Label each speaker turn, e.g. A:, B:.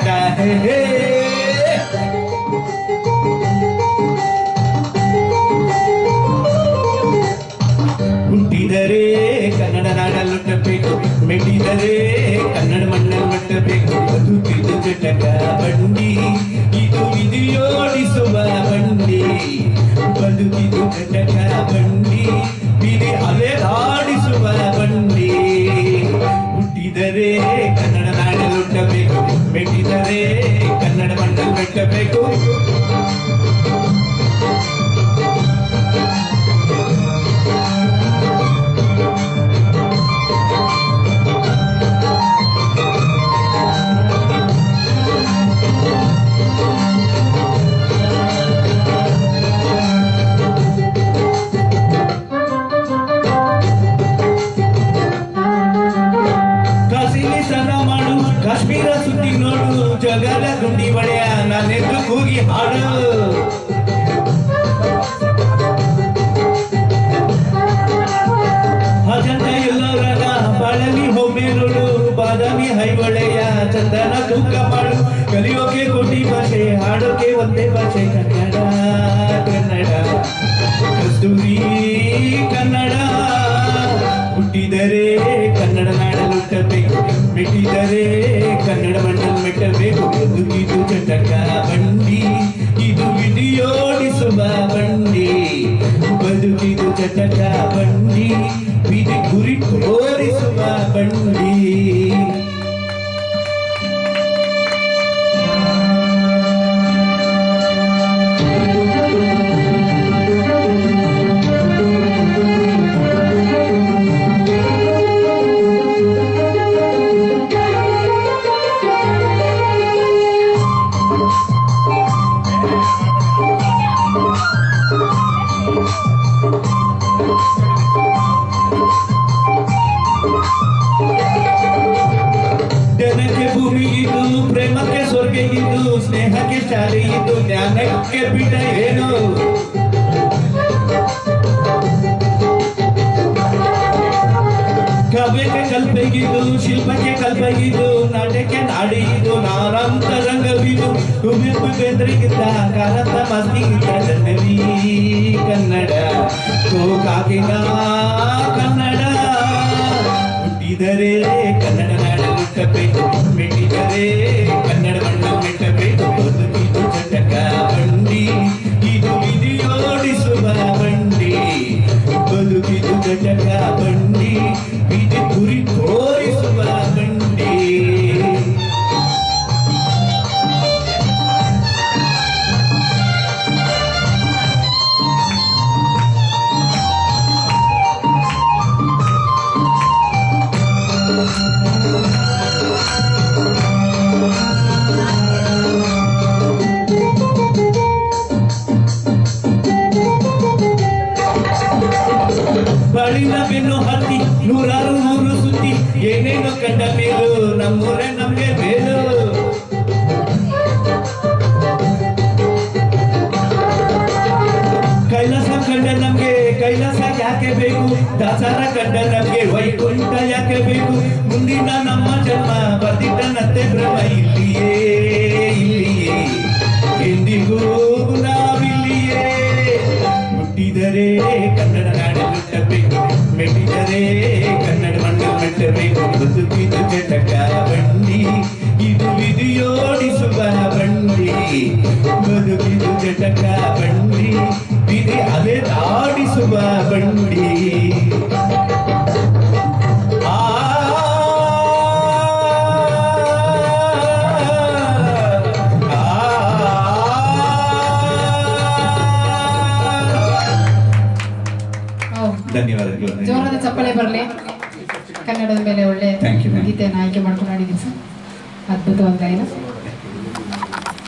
A: ಕರ್ನಾಟಕ ಹುಟ್ಟಿದರೆ ಕನ್ನಡ ನಾಡಲ್ಲಿ ಹುಟ್ಟಬೇಕು, ಮೆಟ್ಟಿದರೆ ಕನ್ನಡ ಮಣ್ಣಲ್ಲಿ ಮೆಟ್ಟಬೇಕು. ಬದುಕಿದು ಜಟಕ ಬಂಡಿ, ಇದು ವಿಧಿಯೋಡಿಸುವ ಬಂಡಿ. ಬದುಕಿದು ಜಟಕ ಬಂಡಿ, ವಿಧಿ ಅಲೆದಾಡಿಸುವ ಬಂಡಿ. ಹುಟ್ಟಿದರೆ ಕನ್ನಡ ನಾಡಲ್ಲಿ ಹುಟ್ಟಬೇಕು, ಮೆಟ್ಟಿದರೆ ಕನ್ನಡ ಮಣ್ಣಲ್ಲಿ ಮೆಟ್ಟಬೇಕು. ಕಾಶ್ಮೀರ ಸುದ್ದಿ ನೋಡು, ಜಗದ ಗುಂಡಿ ಬಳೆಯ ನಾನೆಂದು ಕೂಗಿ ಹಾಡು. ಅಜಂತ ಎಲ್ಲೋರಗ ಬಾಳವಿ ಹೊಮ್ಮೆ ನೋಡು, ಬಾದಾಮಿ ಹೈವಳೆಯ ಚಂದನ ತೂಕ ಮಾಡು. ಕಲಿಯೋಕೆ ಕೋಟಿ ಭಾಷೆ, ಹಾಡೋಕೆ ಒಂದೇ ಭಾಷೆ, ಕನ್ನಡ ಕನ್ನಡ ಕಸ್ತೂರಿ ಕನ್ನಡ. ಹುಟ್ಟಿದರೆ ಕನ್ನಡ ನಾಡಲ್ಲಿ ಹುಟ್ಟಬೇಕು, ಮೆಟ್ಟಿದರೆ ಕನ್ನಡ ಮಣ್ಣಲ್ಲಿ ಮೆಟ್ಟಬೇಕು. ಬದುಕಿದು ಜಟಕ ಬಂಡಿ, ಇದು ವಿಧಿಯೋಡಿಸುವ ಬಂಡಿ. ಬದುಕಿದು ಜಟಕ ಬಂಡಿ, ವಿಧಿ ಗುರಿ ತೋರಿಸುವ ಬಂಡಿ. ಜನಕ್ಕೆ ಭೂಮಿ ಇದು, ಪ್ರೇಮಕ್ಕೆ ಸ್ವರ್ಗ ಇದು, ಸ್ನೇಹಕ್ಕೆ ಶಾಲೆ ಇದು, ಜ್ಞಾನಕ್ಕೆ ಬಿಡ ಏನು. ಕಾವ್ಯಕ್ಕೆ ಕಲ್ಪೆಗಿದು, ಶಿಲ್ಪಕ್ಕೆ ಕಲ್ಪಗಿದು, ನಾಟ್ಯಕ್ಕೆ ನಾಡಿದು, ನಾನಂತ ರಂಗವಿದು. ಕುವೆಂಪು ಬೇಂದ್ರಿಗಿದ್ದ ಕಾರಂತ ಮಾಸ್ತಿಗಿದ್ದ ಜನ್ನವಿ ಕನ್ನಡ, ಗೋಕಾಕಿನ ಕನ್ನಡ. ಹುಟ್ಟಿದರೆ ಕನ್ನಡ ನಾಡಲ್ಲಿ ಹುಟ್ಟಬೇಕು, ಮೆಟ್ಟಿದರೆ ಕನ್ನಡ ಮಣ್ಣಲ್ಲಿ ಮೆಟ್ಟಬೇಕು. ಬದುಕಿದು ಜಟಕ ಬಂಡಿ, ಇದು ವಿಧಿಯೋಡಿಸುವ ಬಂಡಿ. ಬದುಕಿದು ಜಟಕ ಬಂಡಿ, ವಿಧಿ ಗುರಿ ತೋರಿಸುವ ಬಂಡಿ. ಬಳಿನ ಬೆನ್ನು ಹತ್ತಿ ನೂರಾರು ನೂರು ಸುದ್ದಿ, ಏನೇನು ಕಂಡ ಮೇಲು ನಮ್ಮೂರೇ ನಮ್ಗೆ ಮೇಲು. ಕೈಲಾಸ ಕಂಡ ನಮ್ಗೆ ಕೈಲಾಸ ಯಾಕೆ ಬೇಕು, ದಾಸರ ಕಂಡ ನಮ್ಗೆ ವೈಕುಂಠ ಯಾಕೆ ಬೇಕು. ಮುಂದಿನ ನಮ್ಮ ಜನ್ಮ ಬರ್ದಿಟ್ಟನಂತೆ ಭ್ರಮ, ಇಲ್ಲಿಯೇ ಇಲ್ಲಿಯೇ ಎಂದಿಗೂ ನಾವಿಲ್ಲಿಯೇ. ಹುಟ್ಟಿದರೆ ಕನ್ನಡ ನಾಡಲ್ಲಿ ಹುಟ್ಟಬೇಕು, ಮೆಟ್ಟಿದರೆ ಕನ್ನಡ ಮಣ್ಣಲ್ಲಿ ಮೆಟ್ಟಬೇಕು. ಬದುಕಿದು ಜಟಕ ಬಂಡಿ, ಇದು ವಿಧಿಯೋಡಿಸುವ ಬಂಡಿ. ಬದುಕಿದು ಜಟಕ ಬಂಡಿ, ವಿಧಿ ಅಲೆದಾಡಿಸುವ ಬಂಡಿ. ಧನ್ಯವಾದಗಳು.
B: ಜೋರಾದ ಚಪ್ಪಳೆ ಬರಲಿ. ಕನ್ನಡದ ಮೇಲೆ ಒಳ್ಳೆ ಗೀತೆಯನ್ನು ಆಯ್ಕೆ ಮಾಡ್ಕೊಂಡು ಆಡಿದ್ದೀವಿ ಸರ್. ಅದ್ಭುತವಾದ ಗಾಯನ.